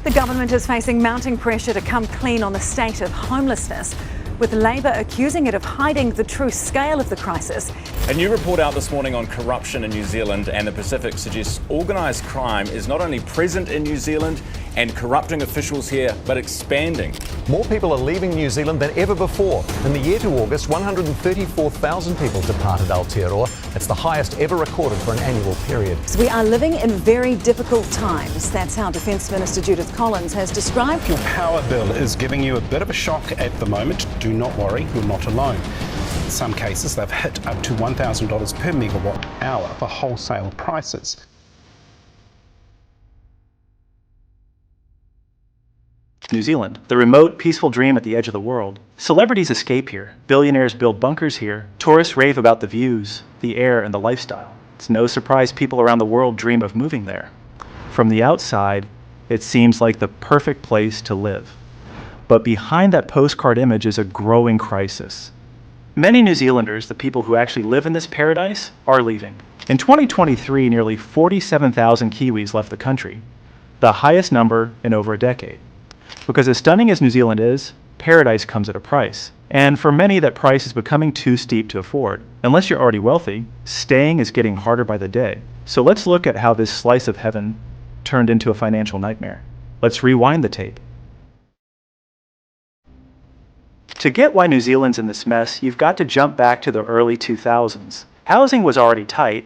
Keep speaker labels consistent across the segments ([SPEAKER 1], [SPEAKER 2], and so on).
[SPEAKER 1] The government is facing mounting pressure to come clean on the state of homelessness, with Labor accusing it of hiding the true scale of the crisis.
[SPEAKER 2] A new report out this morning on corruption in New Zealand and the Pacific suggests organised crime is not only present in New Zealand and corrupting officials here, but expanding.
[SPEAKER 3] More people are leaving New Zealand than ever before. In the year to August, 134,000 people departed Aotearoa. That's the highest ever recorded for an annual period.
[SPEAKER 1] We are living in very difficult times. That's how Defence Minister Judith Collins has described
[SPEAKER 4] Your power bill is giving you a bit of a shock at the moment. Do not worry, you're not alone. In some cases, they've hit up to $1,000 per megawatt hour for wholesale prices.
[SPEAKER 5] New Zealand, the remote, peaceful dream at the edge of the world. Celebrities escape here, billionaires build bunkers here, tourists rave about the views, the air, and the lifestyle. It's no surprise people around the world dream of moving there. From the outside, it seems like the perfect place to live. But behind that postcard image is a growing crisis. Many New Zealanders, the people who actually live in this paradise, are leaving. In 2023, nearly 47,000 Kiwis left the country, the highest number in over a decade. Because as stunning as New Zealand is, paradise comes at a price. And for many, that price is becoming too steep to afford. Unless you're already wealthy, staying is getting harder by the day. So let's look at how this slice of heaven turned into a financial nightmare. Let's rewind the tape. To get why New Zealand's in this mess, you've got to jump back to the early 2000s. Housing was already tight,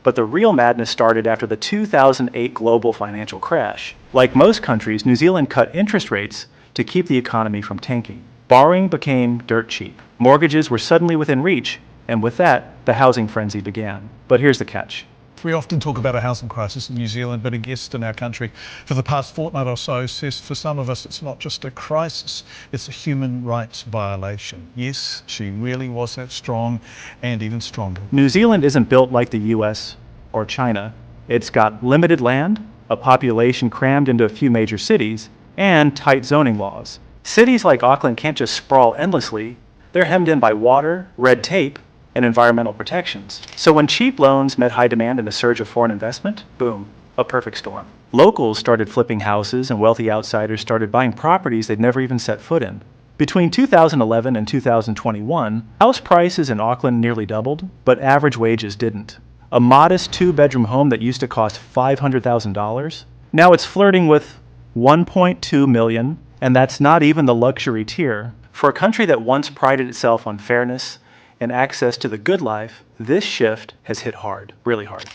[SPEAKER 5] but the real madness started after the 2008 global financial crash. Like most countries, New Zealand cut interest rates to keep the economy from tanking. Borrowing became dirt cheap. Mortgages were suddenly within reach, and with that, the housing frenzy began. But here's the catch.
[SPEAKER 6] We often talk about a housing crisis in New Zealand, but a guest in our country for the past fortnight or so says for some of us it's not just a crisis, it's a human rights violation. Yes, she really was that strong and even stronger.
[SPEAKER 5] New Zealand isn't built like the US or China. It's got limited land, a population crammed into a few major cities, and tight zoning laws. Cities like Auckland can't just sprawl endlessly. They're hemmed in by water, red tape, and environmental protections. So when cheap loans met high demand and a surge of foreign investment, boom, a perfect storm. Locals started flipping houses and wealthy outsiders started buying properties they'd never even set foot in. Between 2011 and 2021, house prices in Auckland nearly doubled, but average wages didn't. A modest two-bedroom home that used to cost $500,000, now it's flirting with $1.2 million, and that's not even the luxury tier. For a country that once prided itself on fairness and access to the good life, this shift has hit hard, really hard.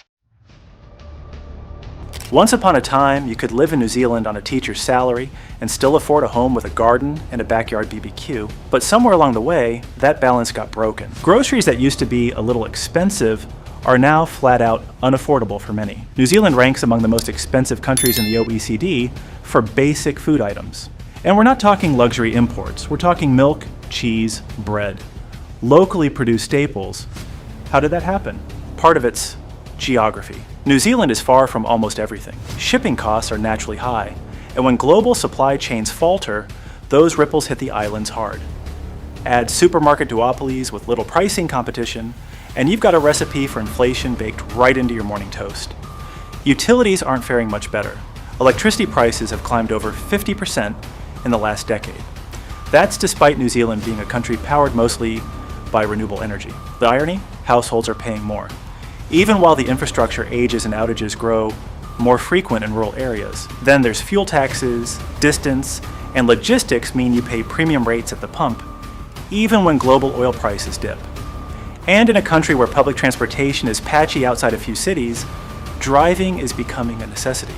[SPEAKER 5] Once upon a time, you could live in New Zealand on a teacher's salary and still afford a home with a garden and a backyard BBQ. But somewhere along the way, that balance got broken. Groceries that used to be a little expensive are now flat out unaffordable for many. New Zealand ranks among the most expensive countries in the OECD for basic food items. And we're not talking luxury imports, we're talking milk, cheese, bread. Locally produced staples. How did that happen? Part of it's geography. New Zealand is far from almost everything. Shipping costs are naturally high, and when global supply chains falter, those ripples hit the islands hard. Add supermarket duopolies with little pricing competition, and you've got a recipe for inflation baked right into your morning toast. Utilities aren't faring much better. Electricity prices have climbed over 50% in the last decade. That's despite New Zealand being a country powered mostly by renewable energy. The irony? Households are paying more. Even while the infrastructure ages and outages grow more frequent in rural areas. Then there's fuel taxes, distance, and logistics mean you pay premium rates at the pump, even when global oil prices dip. And in a country where public transportation is patchy outside a few cities, driving is becoming a necessity.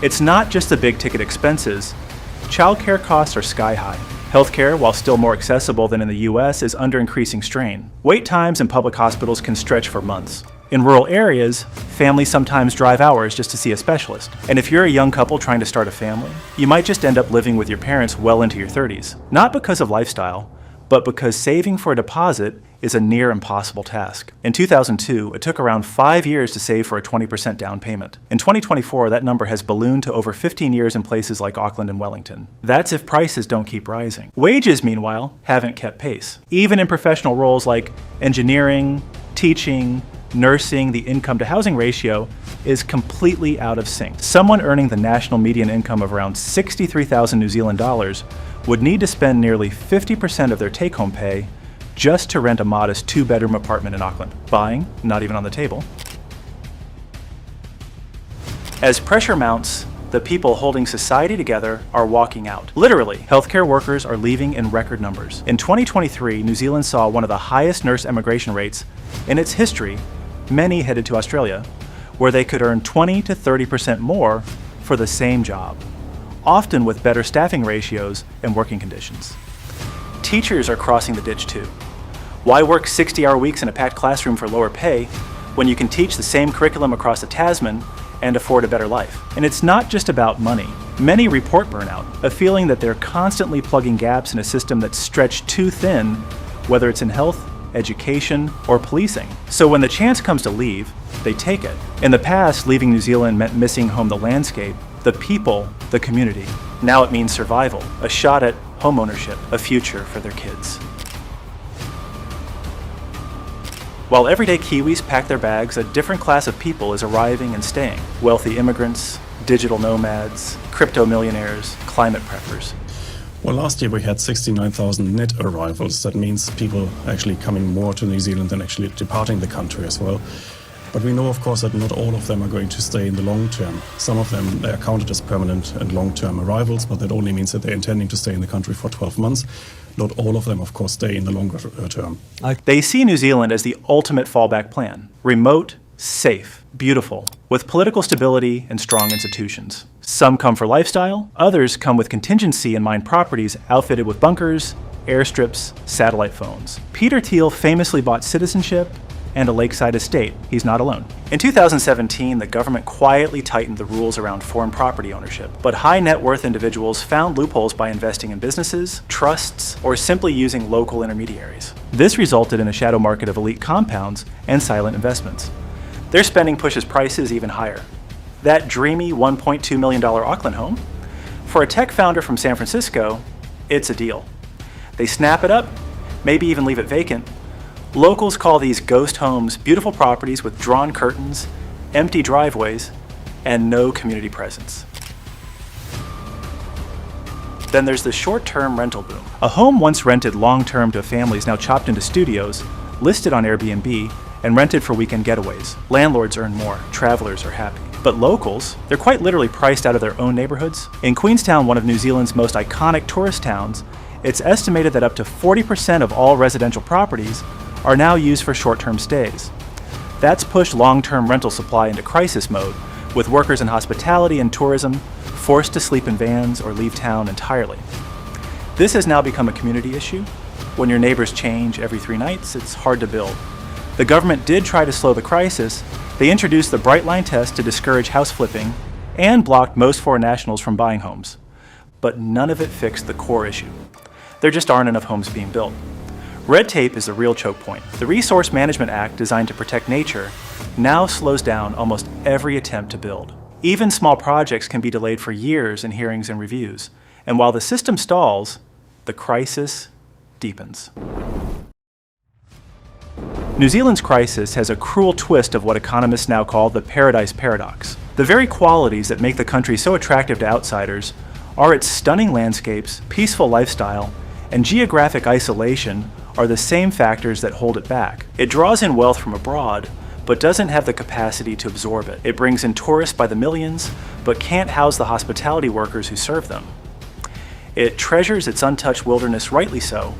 [SPEAKER 5] It's not just the big ticket expenses. Childcare costs are sky high. Healthcare, while still more accessible than in the US, is under increasing strain. Wait times in public hospitals can stretch for months. In rural areas, families sometimes drive hours just to see a specialist. And if you're a young couple trying to start a family, you might just end up living with your parents well into your 30s. Not because of lifestyle, but because saving for a deposit is a near impossible task. In 2002, it took around 5 years to save for a 20% down payment. In 2024, that number has ballooned to over 15 years in places like Auckland and Wellington. That's if prices don't keep rising. Wages, meanwhile, haven't kept pace. Even in professional roles like engineering, teaching, nursing, the income to housing ratio is completely out of sync. Someone earning the national median income of around 63,000 New Zealand dollars would need to spend nearly 50% of their take-home pay just to rent a modest 2-bedroom apartment in Auckland. Buying, not even on the table. As pressure mounts, the people holding society together are walking out. Literally, healthcare workers are leaving in record numbers. In 2023, New Zealand saw one of the highest nurse emigration rates in its history. Many headed to Australia, where they could earn 20 to 30% more for the same job, often with better staffing ratios and working conditions. Teachers are crossing the ditch too. Why work 60-hour weeks in a packed classroom for lower pay when you can teach the same curriculum across the Tasman and afford a better life? And it's not just about money. Many report burnout, a feeling that they're constantly plugging gaps in a system that's stretched too thin, whether it's in health, education, or policing. So when the chance comes to leave, they take it. In the past, leaving New Zealand meant missing home, the landscape, the people, the community. Now it means survival, a shot at home ownership, a future for their kids. While everyday Kiwis pack their bags, a different class of people is arriving and staying. Wealthy immigrants, digital nomads, crypto millionaires, climate preppers.
[SPEAKER 7] Well, last year we had 69,000 net arrivals. That means people actually coming more to New Zealand than actually departing the country as well. But we know, of course, that not all of them are going to stay in the long term. Some of them, they are counted as permanent and long-term arrivals, but that only means that they're intending to stay in the country for 12 months. Not all of them, of course, stay in the longer term.
[SPEAKER 5] They see New Zealand as the ultimate fallback plan. Remote, safe, beautiful, with political stability and strong institutions. Some come for lifestyle, others come with contingency and mine properties outfitted with bunkers, airstrips, satellite phones. Peter Thiel famously bought citizenship and a lakeside estate. He's not alone. In 2017, the government quietly tightened the rules around foreign property ownership, but high net worth individuals found loopholes by investing in businesses, trusts, or simply using local intermediaries. This resulted in a shadow market of elite compounds and silent investments. Their spending pushes prices even higher. That dreamy $1.2 million Auckland home? For a tech founder from San Francisco, it's a deal. They snap it up, maybe even leave it vacant. Locals call these ghost homes beautiful properties with drawn curtains, empty driveways, and no community presence. Then there's the short-term rental boom. A home once rented long-term to families now chopped into studios, listed on Airbnb, and rented for weekend getaways. Landlords earn more, travelers are happy. But locals, they're quite literally priced out of their own neighborhoods. In Queenstown, one of New Zealand's most iconic tourist towns, it's estimated that up to 40% of all residential properties are now used for short-term stays. That's pushed long-term rental supply into crisis mode, with workers in hospitality and tourism forced to sleep in vans or leave town entirely. This has now become a community issue. When your neighbors change every 3 nights, it's hard to build. The government did try to slow the crisis. They introduced the Bright Line test to discourage house flipping and blocked most foreign nationals from buying homes. But none of it fixed the core issue. There just aren't enough homes being built. Red tape is the real choke point. The Resource Management Act, designed to protect nature, now slows down almost every attempt to build. Even small projects can be delayed for years in hearings and reviews. And while the system stalls, the crisis deepens. New Zealand's crisis has a cruel twist of what economists now call the paradise paradox. The very qualities that make the country so attractive to outsiders are its stunning landscapes, peaceful lifestyle, and geographic isolation are the same factors that hold it back. It draws in wealth from abroad, but doesn't have the capacity to absorb it. It brings in tourists by the millions, but can't house the hospitality workers who serve them. It treasures its untouched wilderness, rightly so,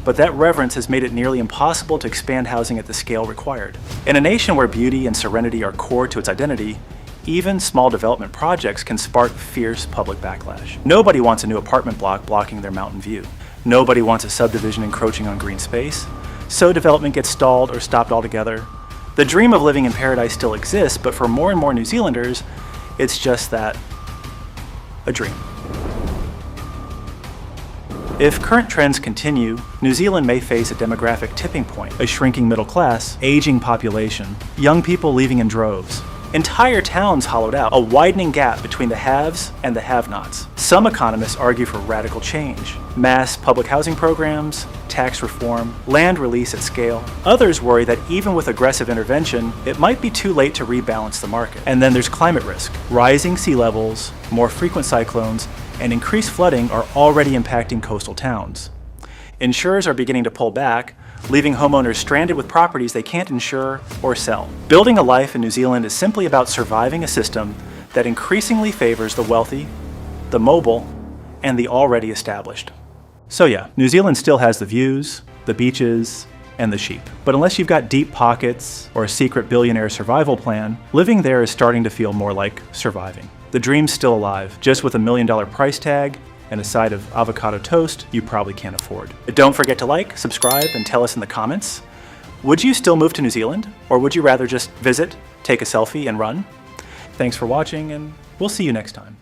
[SPEAKER 5] but that reverence has made it nearly impossible to expand housing at the scale required. In a nation where beauty and serenity are core to its identity, even small development projects can spark fierce public backlash. Nobody wants a new apartment block blocking their mountain view. Nobody wants a subdivision encroaching on green space, so development gets stalled or stopped altogether. The dream of living in paradise still exists, but for more and more New Zealanders, it's just that, a dream. If current trends continue, New Zealand may face a demographic tipping point, a shrinking middle class, aging population, young people leaving in droves. Entire towns hollowed out, a widening gap between the haves and the have-nots. Some economists argue for radical change, mass public housing programs, tax reform, land release at scale. Others worry that even with aggressive intervention, it might be too late to rebalance the market. And then there's climate risk. Rising sea levels, more frequent cyclones, and increased flooding are already impacting coastal towns. Insurers are beginning to pull back, leaving homeowners stranded with properties they can't insure or sell. Building a life in New Zealand is simply about surviving a system that increasingly favors the wealthy, the mobile, and the already established. So yeah, New Zealand still has the views, the beaches, and the sheep. But unless you've got deep pockets or a secret billionaire survival plan, living there is starting to feel more like surviving. The dream's still alive, just with $1 million price tag and a side of avocado toast you probably can't afford. But don't forget to like, subscribe, and tell us in the comments. Would you still move to New Zealand? Or would you rather just visit, take a selfie, and run? Thanks for watching, and we'll see you next time.